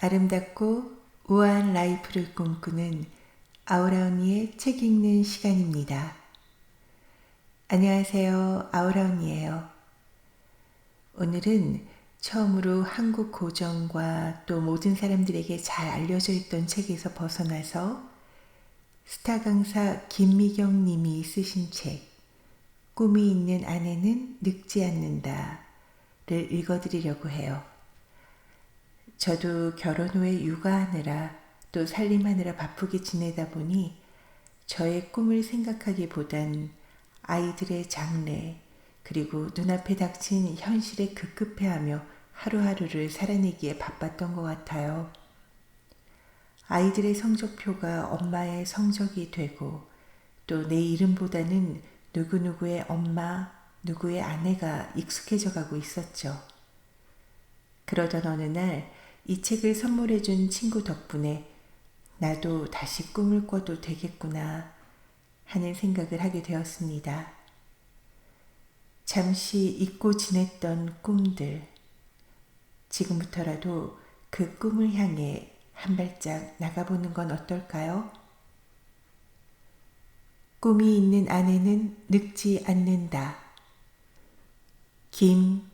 아름답고 우아한 라이프를 꿈꾸는 아우라 언니의 책 읽는 시간입니다. 안녕하세요. 아우라 언니예요. 오늘은 처음으로 한국 고전과 또 모든 사람들에게 잘 알려져 있던 책에서 벗어나서 스타 강사 김미경 님이 쓰신 책 꿈이 있는 아내는 늙지 않는다를 읽어드리려고 해요. 저도 결혼 후에 육아하느라 또 살림하느라 바쁘게 지내다 보니 저의 꿈을 생각하기보단 아이들의 장래 그리고 눈앞에 닥친 현실에 급급해하며 하루하루를 살아내기에 바빴던 것 같아요. 아이들의 성적표가 엄마의 성적이 되고 또 내 이름보다는 누구누구의 엄마, 누구의 아내가 익숙해져 가고 있었죠. 그러던 어느 날 이 책을 선물해준 친구 덕분에 나도 다시 꿈을 꿔도 되겠구나 하는 생각을 하게 되었습니다. 잠시 잊고 지냈던 꿈들, 지금부터라도 그 꿈을 향해 한 발짝 나가보는 건 어떨까요? 꿈이 있는 아내는 늙지 않는다. 김미경.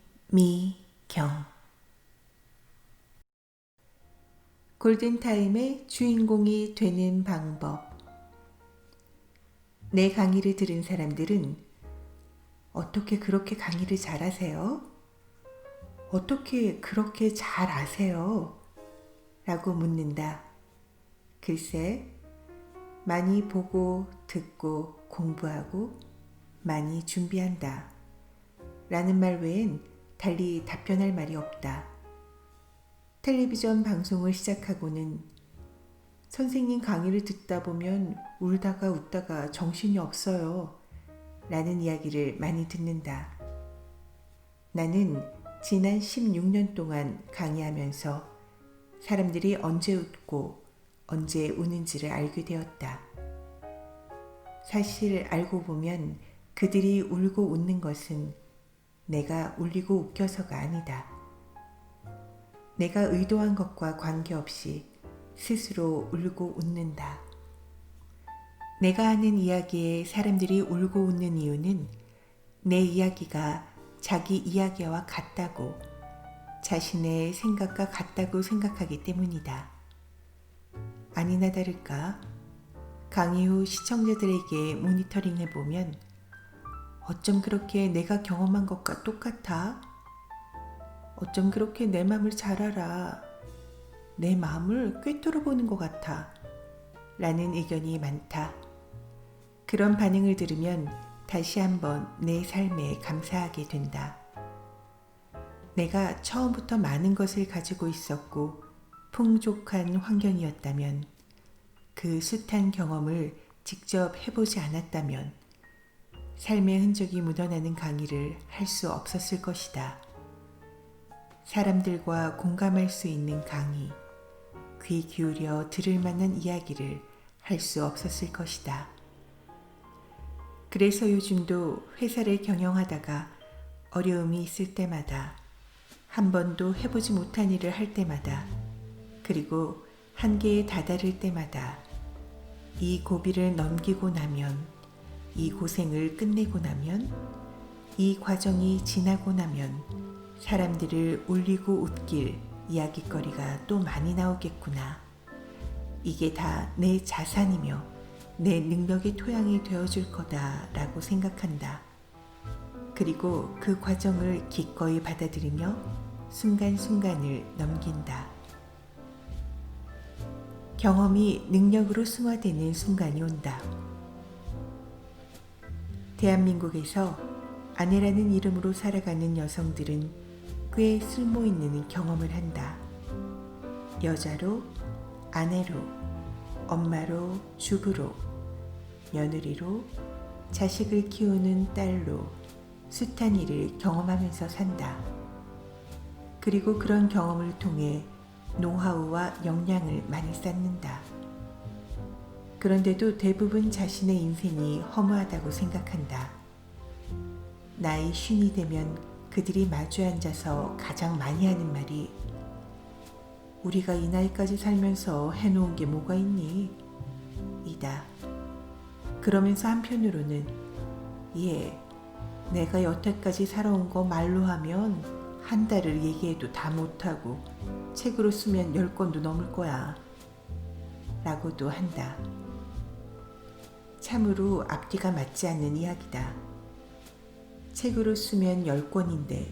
골든타임의 주인공이 되는 방법. 내 강의를 들은 사람들은 어떻게 그렇게 강의를 잘하세요? 어떻게 그렇게 잘 아세요? 라고 묻는다. 글쎄, 많이 보고 듣고 공부하고 많이 준비한다. 라는 말 외엔 달리 답변할 말이 없다. 텔레비전 방송을 시작하고는 선생님 강의를 듣다 보면 울다가 웃다가 정신이 없어요. 라는 이야기를 많이 듣는다. 나는 지난 16년 동안 강의하면서 사람들이 언제 웃고 언제 우는지를 알게 되었다. 사실 알고 보면 그들이 울고 웃는 것은 내가 울리고 웃겨서가 아니다. 내가 의도한 것과 관계없이 스스로 울고 웃는다. 내가 하는 이야기에 사람들이 울고 웃는 이유는 내 이야기가 자기 이야기와 같다고, 자신의 생각과 같다고 생각하기 때문이다. 아니나 다를까 강의 후 시청자들에게 모니터링 해보면 어쩜 그렇게 내가 경험한 것과 똑같아? 어쩜 그렇게 내 마음을 잘 알아? 내 마음을 꿰뚫어 보는 것 같아. 라는 의견이 많다. 그런 반응을 들으면 다시 한번 내 삶에 감사하게 된다. 내가 처음부터 많은 것을 가지고 있었고 풍족한 환경이었다면, 그 숱한 경험을 직접 해보지 않았다면 삶의 흔적이 묻어나는 강의를 할 수 없었을 것이다. 사람들과 공감할 수 있는 강의, 귀 기울여 들을 만한 이야기를 할 수 없었을 것이다. 그래서 요즘도 회사를 경영하다가 어려움이 있을 때마다, 한 번도 해보지 못한 일을 할 때마다, 그리고 한계에 다다를 때마다 이 고비를 넘기고 나면, 이 고생을 끝내고 나면, 이 과정이 지나고 나면 사람들을 울리고 웃길 이야깃거리가 또 많이 나오겠구나. 이게 다 내 자산이며 내 능력의 토양이 되어줄 거다라고 생각한다. 그리고 그 과정을 기꺼이 받아들이며 순간순간을 넘긴다. 경험이 능력으로 승화되는 순간이 온다. 대한민국에서 아내라는 이름으로 살아가는 여성들은 꽤 쓸모있는 경험을 한다. 여자로, 아내로, 엄마로, 주부로, 며느리로, 자식을 키우는 딸로 숱한 일을 경험하면서 산다. 그리고 그런 경험을 통해 노하우와 역량을 많이 쌓는다. 그런데도 대부분 자신의 인생이 허무하다고 생각한다. 나이 50이 되면 그들이 마주 앉아서 가장 많이 하는 말이 우리가 이 나이까지 살면서 해놓은 게 뭐가 있니? 이다. 그러면서 한편으로는 예, 내가 여태까지 살아온 거 말로 하면 한 달을 얘기해도 다 못하고 책으로 쓰면 10권도 넘을 거야. 라고도 한다. 참으로 앞뒤가 맞지 않는 이야기다. 책으로 쓰면 10권인데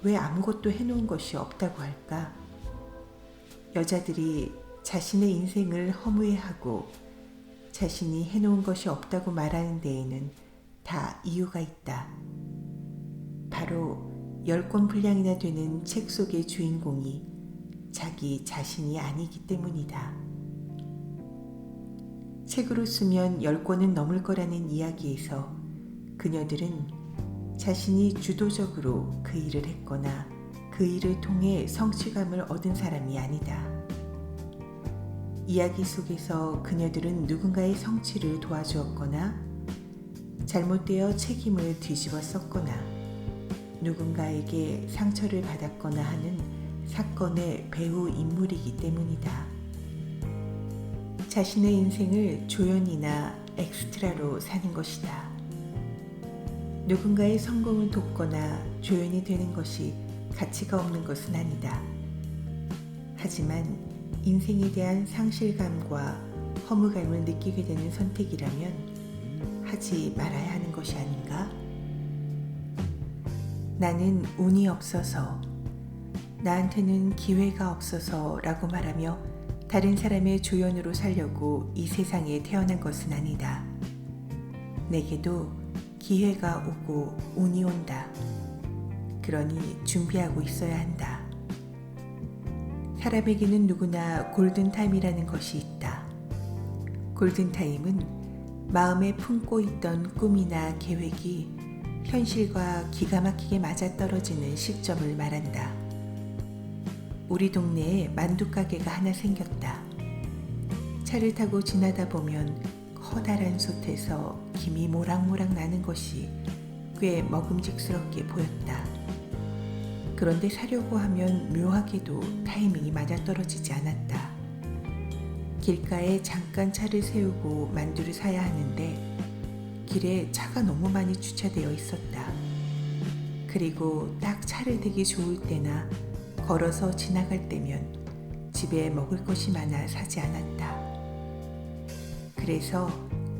왜 아무것도 해놓은 것이 없다고 할까? 여자들이 자신의 인생을 허무해하고 자신이 해놓은 것이 없다고 말하는 데에는 다 이유가 있다. 바로 10권 분량이나 되는 책 속의 주인공이 자기 자신이 아니기 때문이다. 책으로 쓰면 10권은 넘을 거라는 이야기에서 그녀들은 자신이 주도적으로 그 일을 했거나 그 일을 통해 성취감을 얻은 사람이 아니다. 이야기 속에서 그녀들은 누군가의 성취를 도와주었거나 잘못되어 책임을 뒤집어 썼거나 누군가에게 상처를 받았거나 하는 사건의 배후 인물이기 때문이다. 자신의 인생을 조연이나 엑스트라로 사는 것이다. 누군가의 성공을 돕거나 조연이 되는 것이 가치가 없는 것은 아니다. 하지만 인생에 대한 상실감과 허무감을 느끼게 되는 선택이라면 하지 말아야 하는 것이 아닌가? 나는 운이 없어서, 나한테는 기회가 없어서 라고 말하며 다른 사람의 조연으로 살려고 이 세상에 태어난 것은 아니다. 내게도 기회가 오고 운이 온다. 그러니 준비하고 있어야 한다. 사람에게는 누구나 골든타임이라는 것이 있다. 골든타임은 마음에 품고 있던 꿈이나 계획이 현실과 기가 막히게 맞아떨어지는 시점을 말한다. 우리 동네에 만두가게가 하나 생겼다. 차를 타고 지나다 보면 커다란 솥에서 김이 모락모락 나는 것이 꽤 먹음직스럽게 보였다. 그런데 사려고 하면 묘하게도 타이밍이 맞아떨어지지 않았다. 길가에 잠깐 차를 세우고 만두를 사야 하는데 길에 차가 너무 많이 주차되어 있었다. 그리고 딱 차를 대기 좋을 때나 걸어서 지나갈 때면 집에 먹을 것이 많아 사지 않았다. 그래서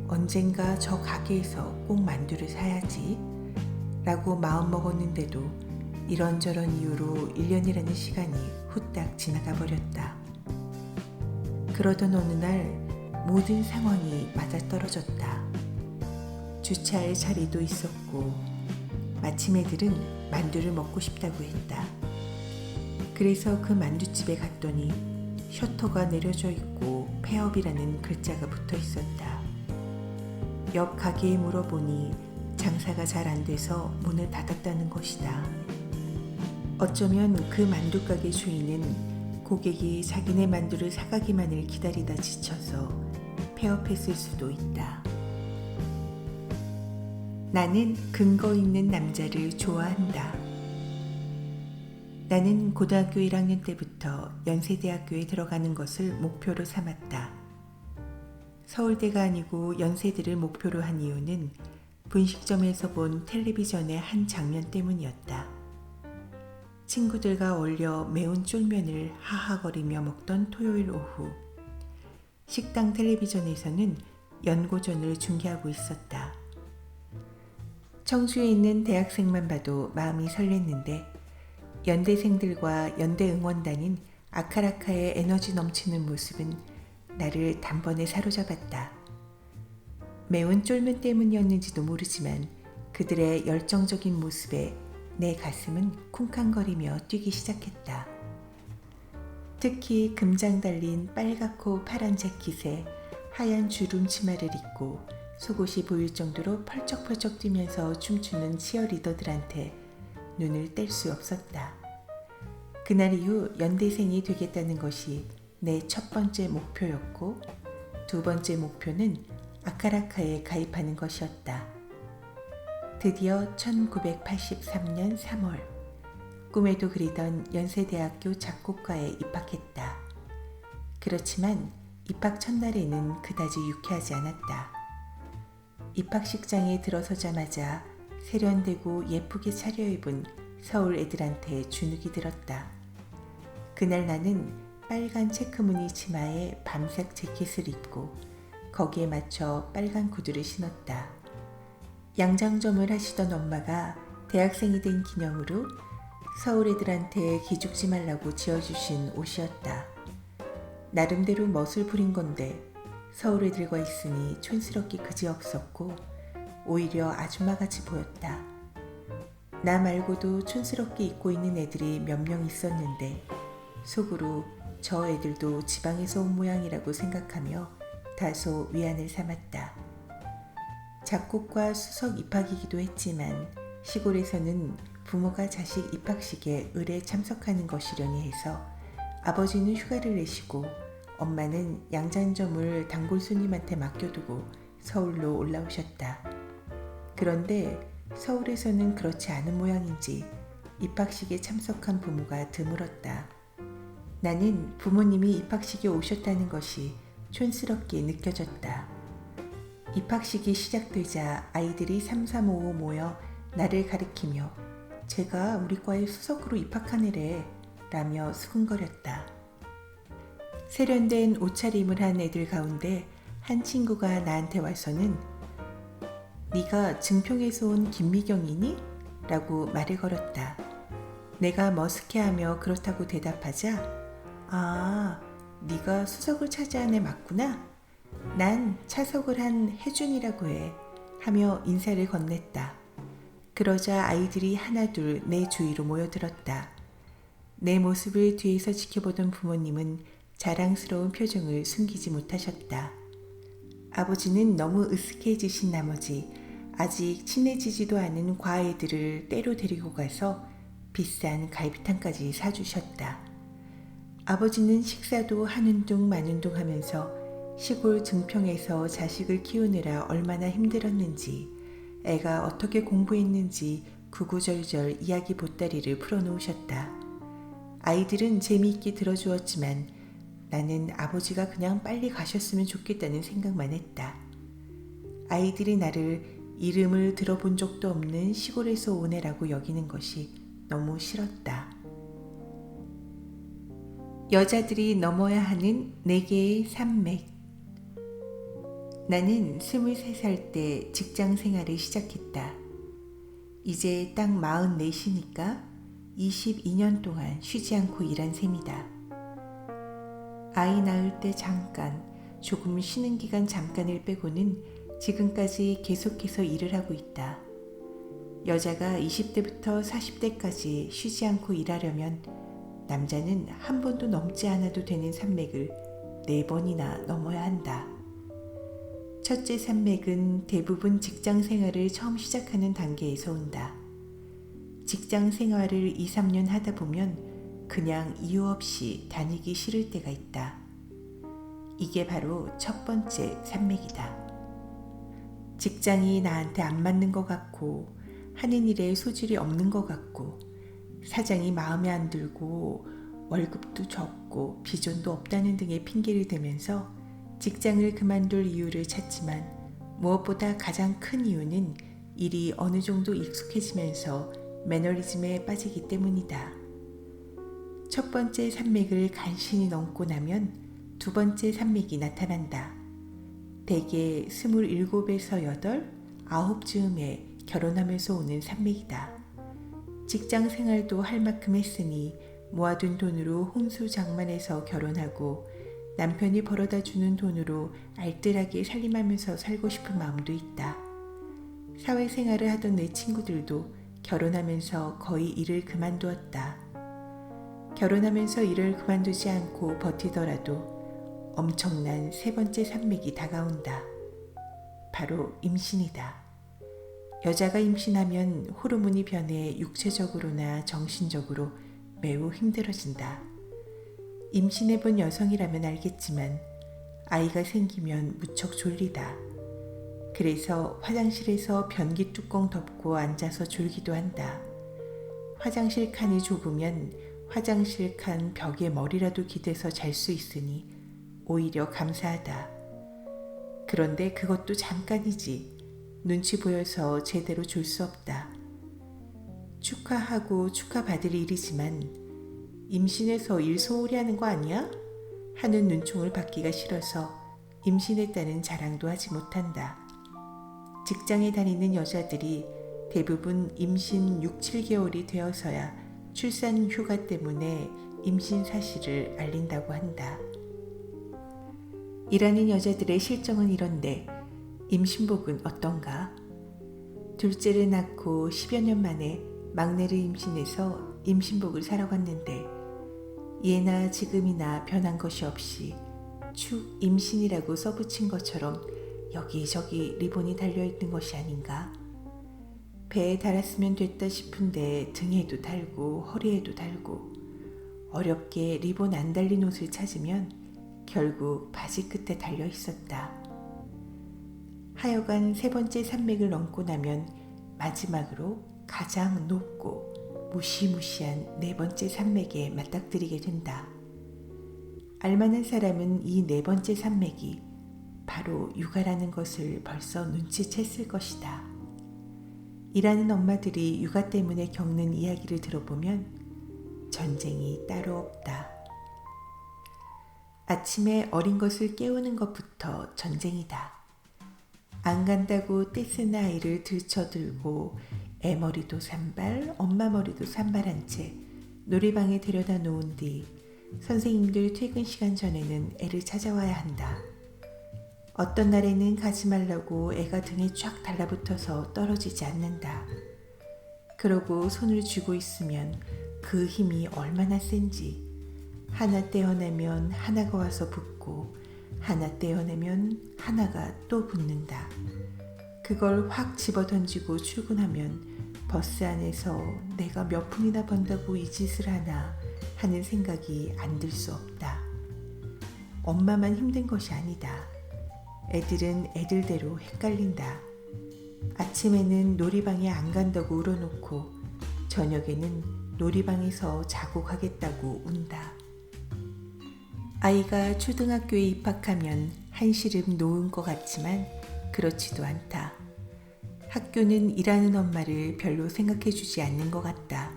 언젠가 저 가게에서 꼭 만두를 사야지 라고 마음먹었는데도 이런저런 이유로 1년이라는 시간이 후딱 지나가 버렸다. 그러던 어느 날 모든 상황이 맞아떨어졌다. 주차할 자리도 있었고 마침 애들은 만두를 먹고 싶다고 했다. 그래서 그 만두집에 갔더니 셔터가 내려져 있고 폐업이라는 글자가 붙어 있었다. 옆 가게에 물어보니 장사가 잘 안 돼서 문을 닫았다는 것이다. 어쩌면 그 만두가게 주인은 고객이 자기네 만두를 사가기만을 기다리다 지쳐서 폐업했을 수도 있다. 나는 근거 있는 남자를 좋아한다. 나는 고등학교 1학년 때부터 연세대학교에 들어가는 것을 목표로 삼았다. 서울대가 아니고 연세대를 목표로 한 이유는 분식점에서 본 텔레비전의 한 장면 때문이었다. 친구들과 어울려 매운 쫄면을 하하거리며 먹던 토요일 오후, 식당 텔레비전에서는 연고전을 중계하고 있었다. 청주에 있는 대학생만 봐도 마음이 설렜는데 연대생들과 연대 응원단인 아카라카의 에너지 넘치는 모습은 나를 단번에 사로잡았다. 매운 쫄면 때문이었는지도 모르지만 그들의 열정적인 모습에 내 가슴은 쿵쾅거리며 뛰기 시작했다. 특히 금장 달린 빨갛고 파란 재킷에 하얀 주름 치마를 입고 속옷이 보일 정도로 펄쩍펄쩍 뛰면서 춤추는 치어리더들한테 눈을 뗄 수 없었다. 그날 이후 연대생이 되겠다는 것이 내 첫 번째 목표였고 두 번째 목표는 아카라카에 가입하는 것이었다. 드디어 1983년 3월 꿈에도 그리던 연세대학교 작곡과에 입학했다. 그렇지만 입학 첫날에는 그다지 유쾌하지 않았다. 입학식장에 들어서자마자 세련되고 예쁘게 차려입은 서울 애들한테 주눅이 들었다. 그날 나는 빨간 체크무늬 치마에 밤색 재킷을 입고 거기에 맞춰 빨간 구두를 신었다. 양장점을 하시던 엄마가 대학생이 된 기념으로 서울 애들한테 기죽지 말라고 지어주신 옷이었다. 나름대로 멋을 부린 건데 서울 애들과 있으니 촌스럽기 그지없었고 오히려 아줌마같이 보였다. 나 말고도 촌스럽게 입고 있는 애들이 몇 명 있었는데 속으로 저 애들도 지방에서 온 모양이라고 생각하며 다소 위안을 삼았다. 작곡과 수석 입학이기도 했지만 시골에서는 부모가 자식 입학식에 을에 참석하는 것이려니 해서 아버지는 휴가를 내시고 엄마는 양장점을 단골 손님한테 맡겨두고 서울로 올라오셨다. 그런데 서울에서는 그렇지 않은 모양인지 입학식에 참석한 부모가 드물었다. 나는 부모님이 입학식에 오셨다는 것이 촌스럽게 느껴졌다. 입학식이 시작되자 아이들이 삼삼오오 모여 나를 가리키며 제가 우리 과에 수석으로 입학한 애래 라며 수근거렸다. 세련된 옷차림을 한 애들 가운데 한 친구가 나한테 와서는 네가 증평에서 온 김미경이니? 라고 말을 걸었다. 내가 머쓱해하며 그렇다고 대답하자 아, 네가 수석을 차지한 애 맞구나? 난 차석을 한 혜준이라고 해 하며 인사를 건넸다. 그러자 아이들이 하나둘 내 주위로 모여들었다. 내 모습을 뒤에서 지켜보던 부모님은 자랑스러운 표정을 숨기지 못하셨다. 아버지는 너무 으스해지신 나머지 아직 친해지지도 않은 과아이들을 때로 데리고 가서 비싼 갈비탕까지 사주셨다. 아버지는 식사도 하는 둥 마는 둥 하면서 시골 증평에서 자식을 키우느라 얼마나 힘들었는지 애가 어떻게 공부했는지 구구절절 이야기 보따리를 풀어놓으셨다. 아이들은 재미있게 들어주었지만 나는 아버지가 그냥 빨리 가셨으면 좋겠다는 생각만 했다. 아이들이 나를 이름을 들어본 적도 없는 시골에서 온 애라고 여기는 것이 너무 싫었다. 여자들이 넘어야 하는 4개의 산맥. 나는 23살 때 직장 생활을 시작했다. 이제 딱 44이니까 22년 동안 쉬지 않고 일한 셈이다. 아이 낳을 때 잠깐, 조금 쉬는 기간 잠깐을 빼고는 지금까지 계속해서 일을 하고 있다. 여자가 20대부터 40대까지 쉬지 않고 일하려면 남자는 한 번도 넘지 않아도 되는 산맥을 4번이나 넘어야 한다. 첫째 산맥은 대부분 직장 생활을 처음 시작하는 단계에서 온다. 직장 생활을 2, 3년 하다 보면 그냥 이유 없이 다니기 싫을 때가 있다. 이게 바로 첫 번째 산맥이다. 직장이 나한테 안 맞는 것 같고 하는 일에 소질이 없는 것 같고 사장이 마음에 안 들고 월급도 적고 비전도 없다는 등의 핑계를 대면서 직장을 그만둘 이유를 찾지만 무엇보다 가장 큰 이유는 일이 어느 정도 익숙해지면서 매너리즘에 빠지기 때문이다. 첫 번째 산맥을 간신히 넘고 나면 두 번째 산맥이 나타난다. 대개 27에서 8, 9즈음에 결혼하면서 오는 산맥이다. 직장 생활도 할 만큼 했으니 모아둔 돈으로 혼수 장만해서 결혼하고 남편이 벌어다 주는 돈으로 알뜰하게 살림하면서 살고 싶은 마음도 있다. 사회생활을 하던 내 친구들도 결혼하면서 거의 일을 그만두었다. 결혼하면서 일을 그만두지 않고 버티더라도 엄청난 세 번째 산맥이 다가온다. 바로 임신이다. 여자가 임신하면 호르몬이 변해 육체적으로나 정신적으로 매우 힘들어진다. 임신해본 여성이라면 알겠지만 아이가 생기면 무척 졸리다. 그래서 화장실에서 변기 뚜껑 덮고 앉아서 졸기도 한다. 화장실 칸이 좁으면 화장실 칸 벽에 머리라도 기대서 잘 수 있으니 오히려 감사하다. 그런데 그것도 잠깐이지. 눈치 보여서 제대로 줄 수 없다. 축하하고 축하받을 일이지만 임신해서 일 소홀히 하는 거 아니야? 하는 눈총을 받기가 싫어서 임신했다는 자랑도 하지 못한다. 직장에 다니는 여자들이 대부분 임신 6, 7개월이 되어서야 출산 휴가 때문에 임신 사실을 알린다고 한다. 일하는 여자들의 실정은 이런데 임신복은 어떤가? 둘째를 낳고 10여 년 만에 막내를 임신해서 임신복을 사러 갔는데 예나 지금이나 변한 것이 없이 축 임신이라고 써붙인 것처럼 여기저기 리본이 달려있는 것이 아닌가? 배에 달았으면 됐다 싶은데 등에도 달고 허리에도 달고 어렵게 리본 안 달린 옷을 찾으면 결국 바지 끝에 달려 있었다. 하여간 3번째 산맥을 넘고 나면 마지막으로 가장 높고 무시무시한 4번째 산맥에 맞닥뜨리게 된다. 알만한 사람은 이 4번째 산맥이 바로 육아라는 것을 벌써 눈치챘을 것이다. 일하는 엄마들이 육아 때문에 겪는 이야기를 들어보면 전쟁이 따로 없다. 아침에 어린 것을 깨우는 것부터 전쟁이다. 안 간다고 떼쓰는 아이를 들쳐들고 애 머리도 산발, 엄마 머리도 산발한 채 놀이방에 데려다 놓은 뒤 선생님들 퇴근 시간 전에는 애를 찾아와야 한다. 어떤 날에는 가지 말라고 애가 등에 쫙 달라붙어서 떨어지지 않는다. 그러고 손을 쥐고 있으면 그 힘이 얼마나 센지 하나 떼어내면 하나가 와서 붙고 하나 떼어내면 하나가 또 붙는다. 그걸 확 집어던지고 출근하면 버스 안에서 내가 몇 푼이나 번다고 이 짓을 하나 하는 생각이 안 들 수 없다. 엄마만 힘든 것이 아니다. 애들은 애들대로 헷갈린다. 아침에는 놀이방에 안 간다고 울어놓고 저녁에는 놀이방에서 자고 가겠다고 운다. 아이가 초등학교에 입학하면 한시름 놓은 것 같지만 그렇지도 않다. 학교는 일하는 엄마를 별로 생각해주지 않는 것 같다.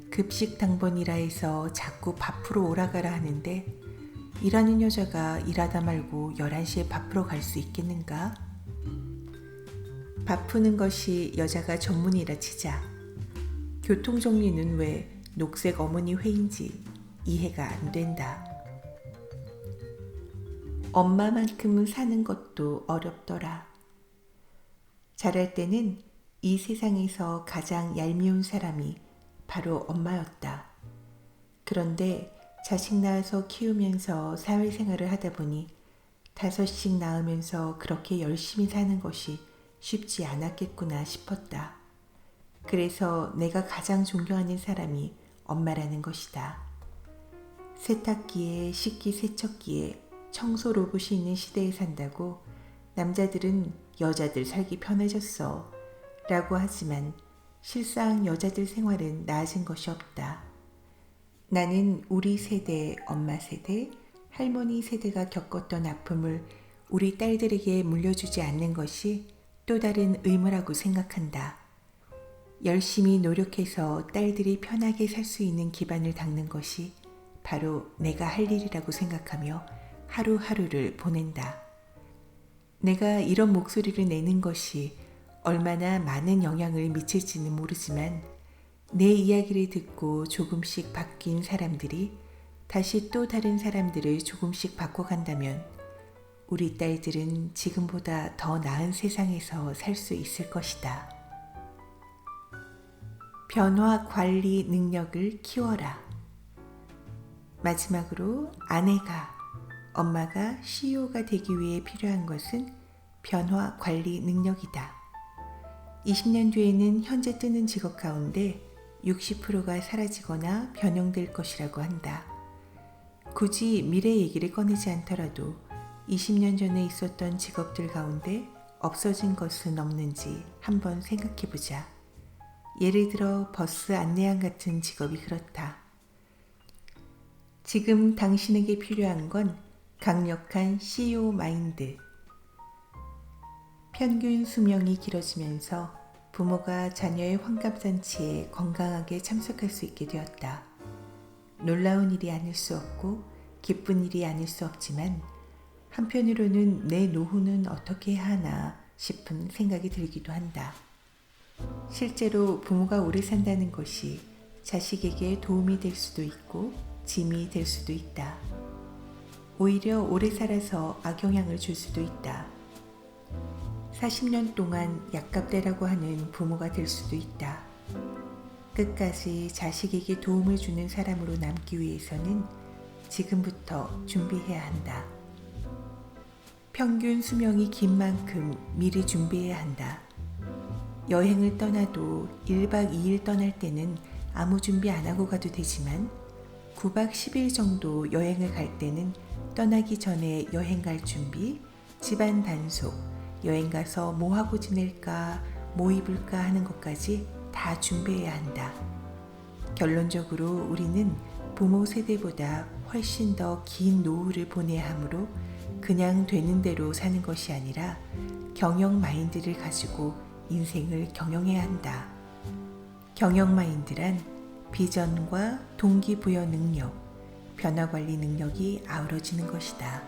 급식 당번이라 해서 자꾸 밥으로 오라가라 하는데 일하는 여자가 일하다 말고 11시에 밥으로 갈 수 있겠는가? 밥 푸는 것이 여자가 전문이라 치자. 교통정리는 왜 녹색 어머니 회인지 이해가 안 된다. 엄마만큼 사는 것도 어렵더라. 자랄 때는 이 세상에서 가장 얄미운 사람이 바로 엄마였다. 그런데 자식 낳아서 키우면서 사회생활을 하다 보니 5씩 낳으면서 그렇게 열심히 사는 것이 쉽지 않았겠구나 싶었다. 그래서 내가 가장 존경하는 사람이 엄마라는 것이다. 세탁기에 식기세척기에 청소 로봇이 있는 시대에 산다고 남자들은 여자들 살기 편해졌어 라고 하지만 실상 여자들 생활은 나아진 것이 없다. 나는 우리 세대, 엄마 세대, 할머니 세대가 겪었던 아픔을 우리 딸들에게 물려주지 않는 것이 또 다른 의무라고 생각한다. 열심히 노력해서 딸들이 편하게 살 수 있는 기반을 닦는 것이 바로 내가 할 일이라고 생각하며 하루하루를 보낸다. 내가 이런 목소리를 내는 것이 얼마나 많은 영향을 미칠지는 모르지만 내 이야기를 듣고 조금씩 바뀐 사람들이 다시 또 다른 사람들을 조금씩 바꿔간다면 우리 딸들은 지금보다 더 나은 세상에서 살 수 있을 것이다. 변화 관리 능력을 키워라. 마지막으로 아내가, 엄마가 CEO가 되기 위해 필요한 것은 변화 관리 능력이다. 20년 뒤에는 현재 뜨는 직업 가운데 60%가 사라지거나 변형될 것이라고 한다. 굳이 미래 얘기를 꺼내지 않더라도 20년 전에 있었던 직업들 가운데 없어진 것은 없는지 한번 생각해보자. 예를 들어 버스 안내양 같은 직업이 그렇다. 지금 당신에게 필요한 건 강력한 CEO 마인드. 평균 수명이 길어지면서 부모가 자녀의 환갑잔치에 건강하게 참석할 수 있게 되었다. 놀라운 일이 아닐 수 없고 기쁜 일이 아닐 수 없지만 한편으로는 내 노후는 어떻게 해야 하나 싶은 생각이 들기도 한다. 실제로 부모가 오래 산다는 것이 자식에게 도움이 될 수도 있고 짐이 될 수도 있다. 오히려 오래 살아서 악영향을 줄 수도 있다. 40년 동안 약갑대라고 하는 부모가 될 수도 있다. 끝까지 자식에게 도움을 주는 사람으로 남기 위해서는 지금부터 준비해야 한다. 평균 수명이 긴 만큼 미리 준비해야 한다. 여행을 떠나도 1박 2일 떠날 때는 아무 준비 안 하고 가도 되지만 9박 10일 정도 여행을 갈 때는 떠나기 전에 여행 갈 준비, 집안 단속, 여행 가서 뭐 하고 지낼까, 뭐 입을까 하는 것까지 다 준비해야 한다. 결론적으로 우리는 부모 세대보다 훨씬 더 긴 노후를 보내야 하므로 그냥 되는 대로 사는 것이 아니라 경영 마인드를 가지고 인생을 경영해야 한다. 경영 마인드란 비전과 동기부여 능력, 변화 관리 능력이 아우러지는 것이다.